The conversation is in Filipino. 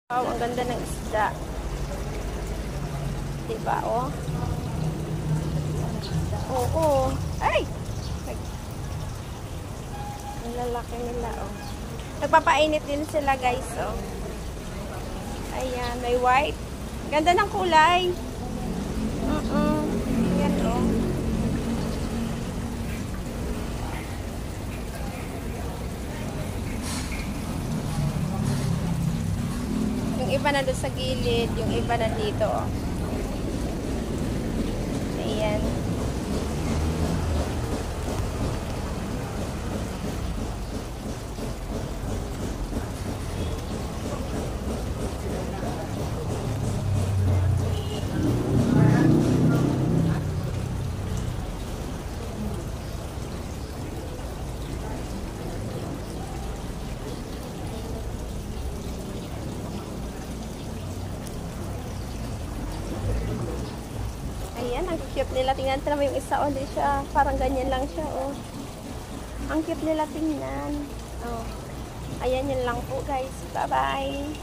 Wow, ang ganda ng isda. Diba, oh? Oo. Ay! Ang lalaki nila, oh. Nagpapainit din sila, guys, oh. Ayan, may white. Ganda ng kulay. Ayan, oh. Yung iba na doon sa gilid, yung iba na dito, oh. Ayan. Ayan, ang cute nila. Tingnan mo yung isa, oh, di siya, parang ganyan lang siya, oh. Ang cute nila tingnan. Oh. Ayan, yun lang po, guys. Bye-bye.